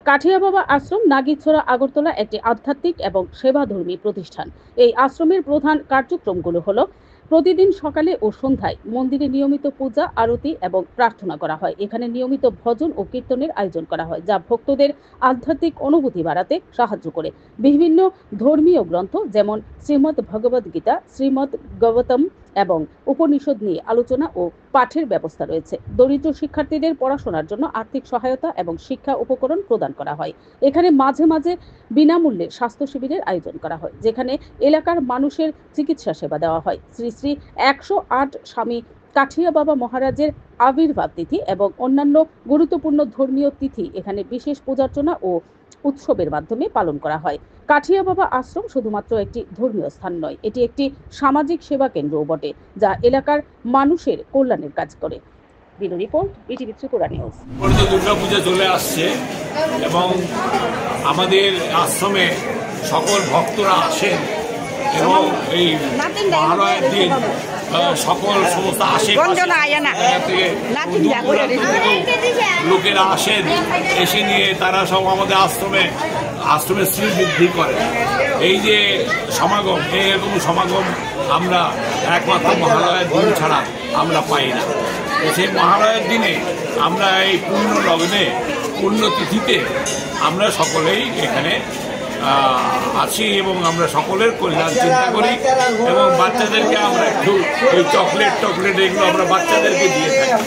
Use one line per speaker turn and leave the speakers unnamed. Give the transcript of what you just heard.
কাঠিয়া বাবা আশ্রম নাগিছড়া আগরতলা একটি আধ্যাত্মিক এবং সেবাধর্মী প্রতিষ্ঠান। এই আশ্রমের প্রধান কার্যক্রমগুলো হলো প্রতিদিন সকালে ও সন্ধ্যায় মন্দিরে নিয়মিত পূজা, আরতি এবং প্রার্থনা করা হয়। এখানে নিয়মিত ভজন ও কীর্তনের আয়োজন করা হয়, যা ভক্তদের আধ্যাত্মিক অনুভূতি বাড়াতে সাহায্য করে। বিভিন্ন ধর্মীয় গ্রন্থ যেমন শ্রীমদ্ ভগবদ গীতা, শ্রীমদ্ গৌতম এবং উপনিষদ নিয়ে আলোচনা ও পাঠের ব্যবস্থা রয়েছে। দরিদ্র শিক্ষার্থীদের পড়াশোনার জন্য আর্থিক সহায়তা এবং শিক্ষা উপকরণ প্রদান করা হয়। এখানে মাঝে মাঝে বিনামূল্যে স্বাস্থ্য শিবিরের আয়োজন করা হয়, যেখানে এলাকার মানুষের চিকিৎসা সেবা দেওয়া হয়। শ্রী শ্রী 108 স্বামী কাঠিয়া বাবা মহারাজের আবির্ভাব তিথি এবং অন্যান্য গুরুত্বপূর্ণ ধর্মীয় তিথি এখানে বিশেষ পূজার্চনা ও উৎসবের মাধ্যমে পালন করা হয়। কাঠিয়া বাবা আশ্রম শুধুমাত্র একটি ধর্মীয় স্থান নয়, এটি একটি সামাজিক সেবা কেন্দ্রও বটে, যা এলাকার মানুষের কল্যাণের কাজ করে। Bureau report, BTV Tripura news.
Durga Puja চলে আসছে এবং আমাদের আশ্রমে সকল ভক্তরা আসেন এবং এই মহালয়ের দিন সমস্ত লোকেরা আসেন, এসে নিয়ে তারা সব আমাদের আশ্রমের শ্রী বৃদ্ধি করে। এই যে সমাগম, এরকম সমাগম আমরা একমাত্র মহালয়ের দিন ছাড়া আমরা পাই না। সেই মহালয়ের দিনে আমরা এই পূর্ণ লগ্নে, পূর্ণ তিথিতে আমরা সকলেই এখানে আছি এবং আমরা সকলের কল্যাণ চিন্তা করি এবং বাচ্চাদেরকে আমরা একটু ওই চকলেট এগুলো আমরা বাচ্চাদেরকে দিয়ে থাকি।